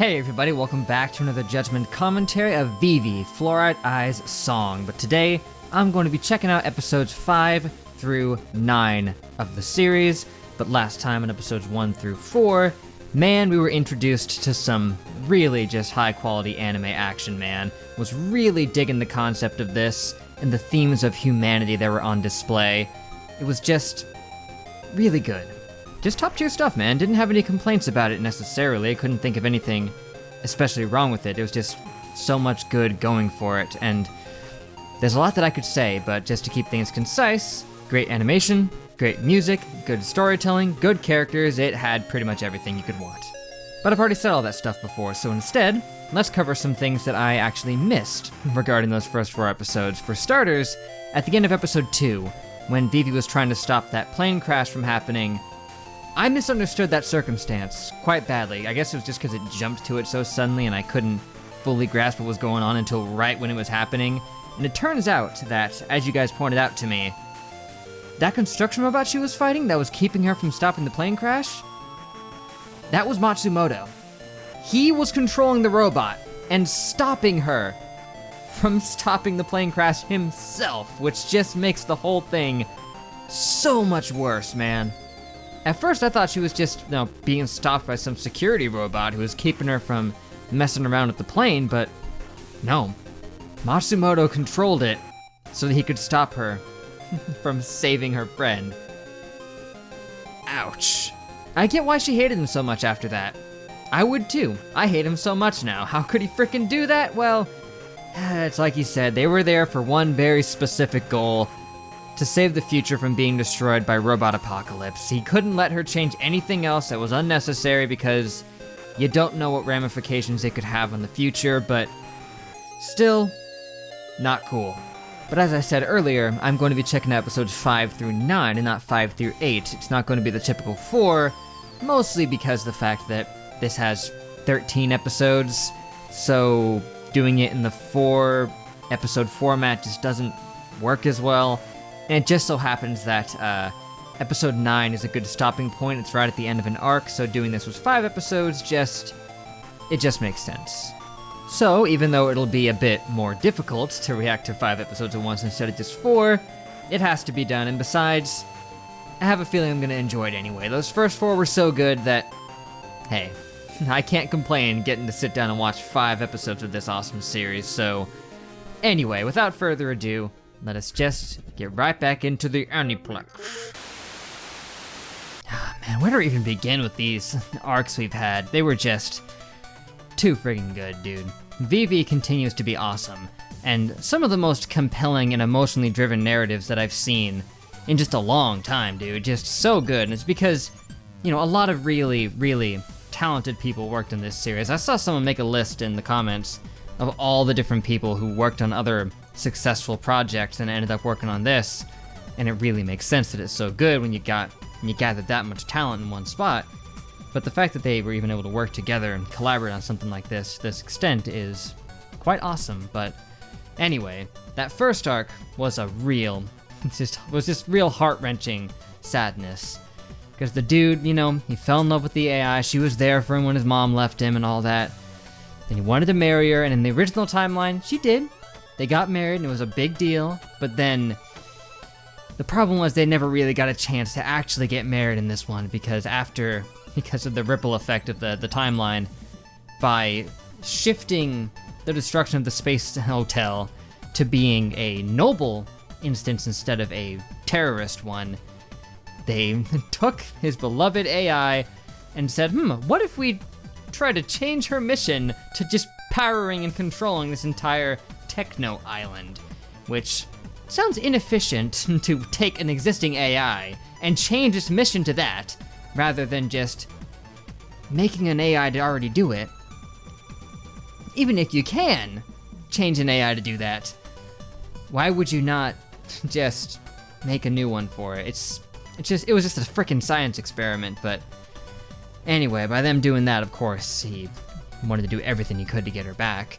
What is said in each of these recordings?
Hey everybody, welcome back to another Judgment commentary of Vivy, Fluorite Eye's song. But today, I'm going to be checking out episodes 5 through 9 of the series. But last time in episodes 1 through 4, man, we were introduced to some really just high quality anime action, man. Was really digging the concept of this and the themes of humanity that were on display. It was just really good. Just top tier stuff, man. Didn't have any complaints about it necessarily. I couldn't think of anything especially wrong with it. It was just so much good going for it. And there's a lot that I could say, but just to keep things concise, great animation, great music, good storytelling, good characters. It had pretty much everything you could want. But I've already said all that stuff before, so instead, let's cover some things that I actually missed regarding those first 4 episodes. For starters, at the end of episode 2, when Vivy was trying to stop that plane crash from happening, I misunderstood that circumstance quite badly. I guess it was just because it jumped to it so suddenly and I couldn't fully grasp what was going on until right when it was happening. And it turns out that, as you guys pointed out to me, that construction robot she was fighting that was keeping her from stopping the plane crash, that was Matsumoto. He was controlling the robot and stopping her from stopping the plane crash himself, which just makes the whole thing so much worse, man. At first I thought she was just, being stopped by some security robot who was keeping her from messing around with the plane, but no. Matsumoto controlled it so that he could stop her from saving her friend. Ouch. I get why she hated him so much after that. I would too. I hate him so much now. How could he frickin' do that? Well, it's like he said, they were there for one very specific goal: to save the future from being destroyed by robot apocalypse. He couldn't let her change anything else that was unnecessary because you don't know what ramifications it could have on the future, but still, not cool. But as I said earlier, I'm going to be checking out episodes 5 through 9 and not 5 through 8. It's not going to be the typical 4, mostly because of the fact that this has 13 episodes, so doing it in the 4 episode format just doesn't work as well. And it just so happens that episode 9 is a good stopping point. It's right at the end of an arc, so doing this with 5 episodes it just makes sense. So even though it'll be a bit more difficult to react to 5 episodes at once instead of just 4, it has to be done. And besides, I have a feeling I'm gonna enjoy it anyway. Those first 4 were so good that, hey, I can't complain getting to sit down and watch 5 episodes of this awesome series. So anyway, without further ado, let us just get right back into the Aniplex. Oh, man, where do we even begin with these arcs we've had? They were just too friggin' good, dude. Vivy continues to be awesome, and some of the most compelling and emotionally driven narratives that I've seen in just a long time, dude. Just so good, and it's because, a lot of really, really talented people worked on this series. I saw someone make a list in the comments of all the different people who worked on other successful projects and ended up working on this, and it really makes sense that it's so good when you gathered that much talent in one spot. But the fact that they were even able to work together and collaborate on something like this to this extent is quite awesome. But anyway, that first arc was was just real heart-wrenching sadness. Because the dude, he fell in love with the AI, she was there for him when his mom left him and all that. Then he wanted to marry her, and in the original timeline, she did. They got married, and it was a big deal, but then the problem was they never really got a chance to actually get married in this one because of the ripple effect of the timeline, by shifting the destruction of the space hotel to being a noble instance instead of a terrorist one, they took his beloved AI and said, what if we try to change her mission to just powering and controlling this entire techno island, which sounds inefficient to take an existing AI and change its mission to that, rather than just making an AI to already do it. Even if you can change an AI to do that, why would you not just make a new one for it? It was just a freaking science experiment. But anyway, by them doing that, of course, he wanted to do everything he could to get her back.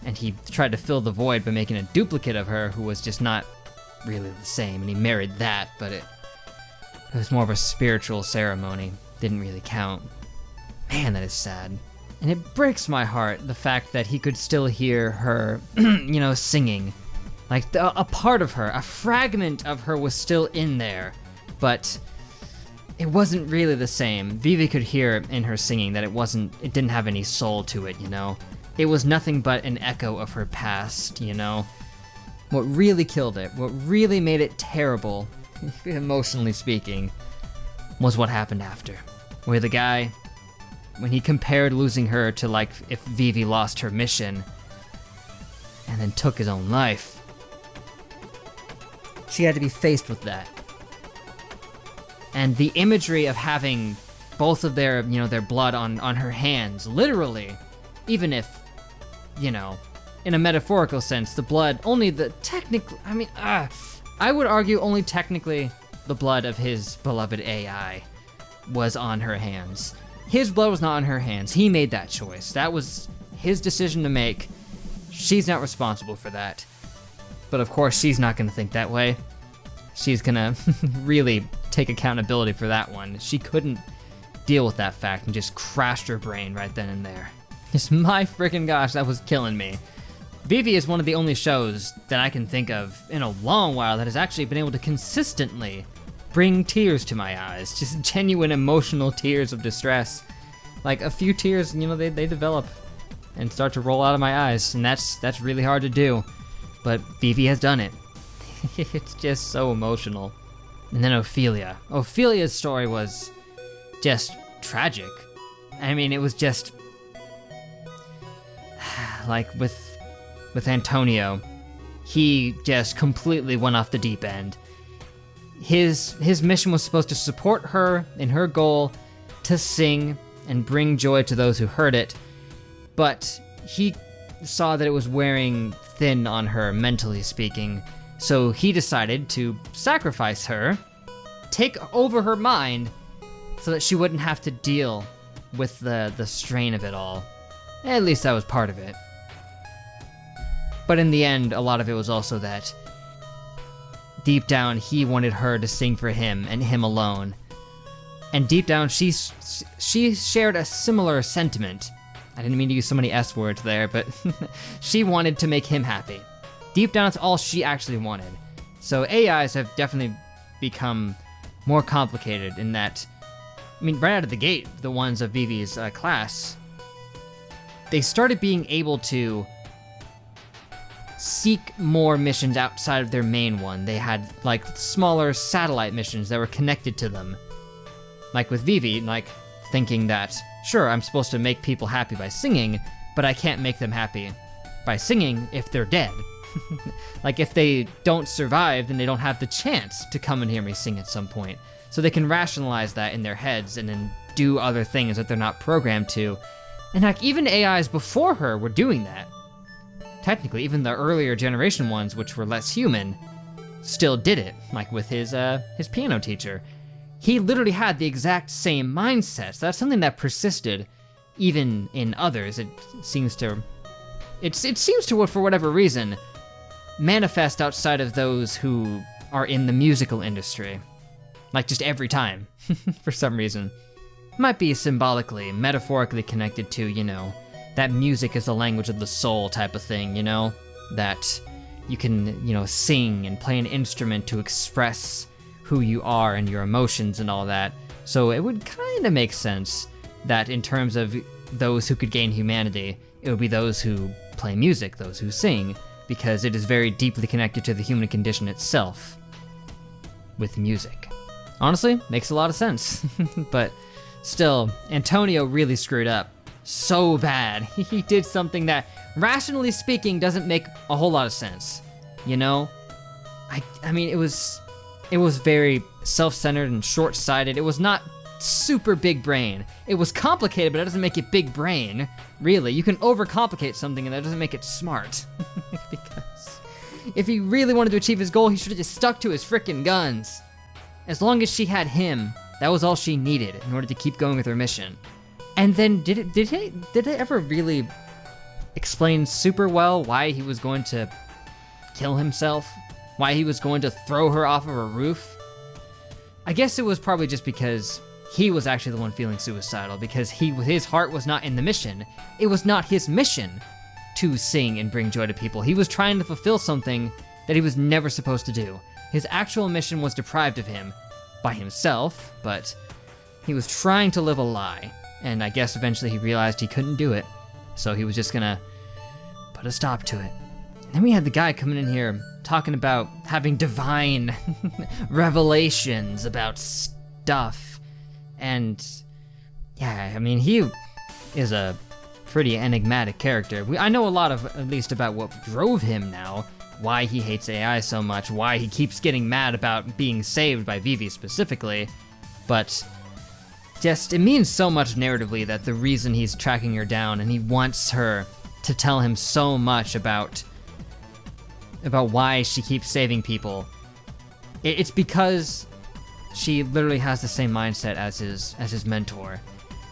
And he tried to fill the void by making a duplicate of her who was just not really the same, and he married that, but it was more of a spiritual ceremony. Didn't really count. Man, that is sad. And it breaks my heart, the fact that he could still hear her, singing. Like, a part of her, a fragment of her was still in there, but it wasn't really the same. Vivy could hear in her singing that it didn't have any soul to it, It was nothing but an echo of her past, What really killed it, what really made it terrible, emotionally speaking, was what happened after. Where the guy, when he compared losing her to like if Vivy lost her mission, and then took his own life. She had to be faced with that. And the imagery of having both of their blood on her hands, literally, even if, in a metaphorical sense, the blood, I would argue only technically the blood of his beloved AI was on her hands. His blood was not on her hands. He made that choice. That was his decision to make. She's not responsible for that. But of course, she's not going to think that way. She's going to really take accountability for that one. She couldn't deal with that fact and just crashed her brain right then and there. Just my freaking gosh, that was killing me. Vivy is one of the only shows that I can think of in a long while that has actually been able to consistently bring tears to my eyes. Just genuine emotional tears of distress. Like a few tears, they develop and start to roll out of my eyes, and that's really hard to do. But Vivy has done it. It's just so emotional. And then Ophelia. Ophelia's story was just tragic. I mean, it was just like with Antonio, he just completely went off the deep end. His mission was supposed to support her in her goal to sing and bring joy to those who heard it, but he saw that it was wearing thin on her, mentally speaking, so he decided to sacrifice her, take over her mind, so that she wouldn't have to deal with the strain of it all. At least that was part of it. But in the end, a lot of it was also that deep down, he wanted her to sing for him and him alone. And deep down, she shared a similar sentiment. I didn't mean to use so many S words there, but she wanted to make him happy. Deep down, it's all she actually wanted. So AIs have definitely become more complicated in that, right out of the gate, the ones of Vivy's class, they started being able to seek more missions outside of their main one. They had like smaller satellite missions that were connected to them. Like with Vivy, like thinking that, sure, I'm supposed to make people happy by singing, but I can't make them happy by singing if they're dead. Like if they don't survive, then they don't have the chance to come and hear me sing at some point. So they can rationalize that in their heads and then do other things that they're not programmed to. And like even AIs before her were doing that. Technically, even the earlier generation ones, which were less human, still did it, like with his piano teacher. He literally had the exact same mindset. So that's something that persisted even in others. It seems to, for whatever reason, manifest outside of those who are in the musical industry. Like just every time, for some reason. Might be symbolically, metaphorically connected to, that music is the language of the soul type of thing, that you can, sing and play an instrument to express who you are and your emotions and all that. So it would kind of make sense that in terms of those who could gain humanity, it would be those who play music, those who sing, because it is very deeply connected to the human condition itself with music. Honestly, makes a lot of sense. But still, Antonio really screwed up so bad. He did something that, rationally speaking, doesn't make a whole lot of sense. I mean, it was very self-centered and short-sighted. It was not super big brain. It was complicated, but that doesn't make it big brain. Really, you can overcomplicate something and that doesn't make it smart. Because if he really wanted to achieve his goal, he should have just stuck to his frickin' guns. As long as she had him, that was all she needed in order to keep going with her mission. And then did it ever really explain super well why he was going to kill himself? Why he was going to throw her off of a roof? I guess it was probably just because he was actually the one feeling suicidal because his heart was not in the mission. It was not his mission to sing and bring joy to people. He was trying to fulfill something that he was never supposed to do. His actual mission was deprived of him by himself, but he was trying to live a lie. And I guess eventually he realized he couldn't do it. So he was just gonna put a stop to it. And then we had the guy coming in here talking about having divine revelations about stuff. And yeah, I mean, he is a pretty enigmatic character. I know a lot of, at least about what drove him now, why he hates AI so much, why he keeps getting mad about being saved by Vivy specifically, but just, it means so much narratively that the reason he's tracking her down and he wants her to tell him so much about why she keeps saving people, it's because she literally has the same mindset as his mentor.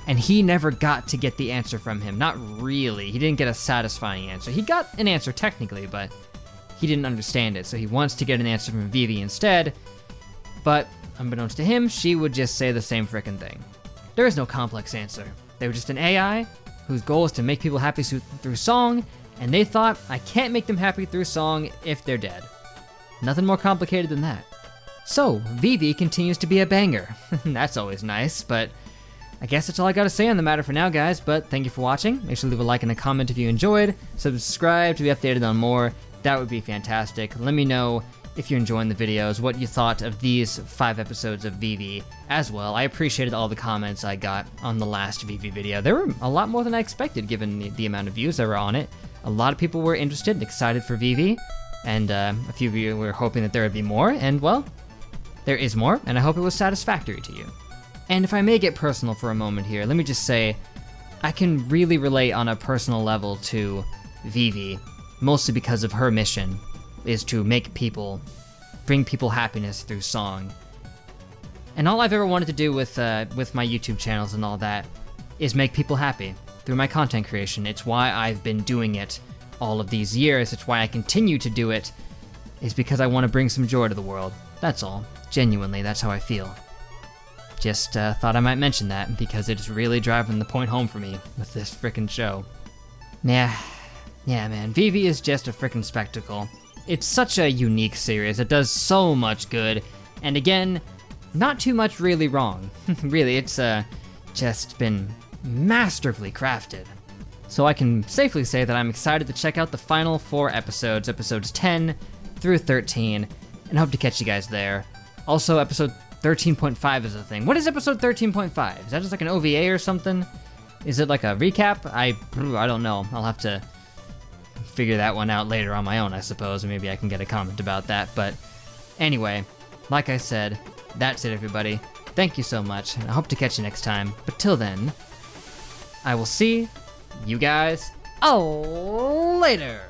And he never got to get the answer from him. Not really. He didn't get a satisfying answer. He got an answer technically, but he didn't understand it. So he wants to get an answer from Vivy instead. But unbeknownst to him, she would just say the same frickin' thing. There is no complex answer. They were just an AI whose goal is to make people happy through song, and they thought, I can't make them happy through song if they're dead. Nothing more complicated than that. So, Vivy continues to be a banger. That's always nice, but I guess that's all I gotta say on the matter for now, guys, but thank you for watching. Make sure to leave a like and a comment if you enjoyed. Subscribe to be updated on more. That would be fantastic. Let me know if you're enjoying the videos, what you thought of these 5 episodes of Vivy as well. I appreciated all the comments I got on the last Vivy video. There were a lot more than I expected given the amount of views that were on it. A lot of people were interested and excited for Vivy, and a few of you were hoping that there would be more, and well, there is more, and I hope it was satisfactory to you. And if I may get personal for a moment here, let me just say, I can really relate on a personal level to Vivy, mostly because of her mission is to bring people happiness through song. And all I've ever wanted to do with my YouTube channels and all that is make people happy through my content creation. It's why I've been doing it all of these years. It's why I continue to do it, is because I want to bring some joy to the world. That's all. Genuinely, that's how I feel. Just thought I might mention that because it's really driving the point home for me with this frickin' show. Yeah, man, Vivy is just a frickin' spectacle. It's such a unique series. It does so much good, and again, not too much really wrong. Really, it's just been masterfully crafted. So I can safely say that I'm excited to check out the final 4 episodes, episodes 10 through 13, and hope to catch you guys there. Also, episode 13.5 is a thing. What is episode 13.5? Is that just like an OVA or something? Is it like a recap? I don't know. I'll have to figure that one out later on my own, I suppose, or maybe I can get a comment about that. But anyway, like I said, that's it, everybody. Thank you so much, and I hope to catch you next time. But till then, I will see you guys later.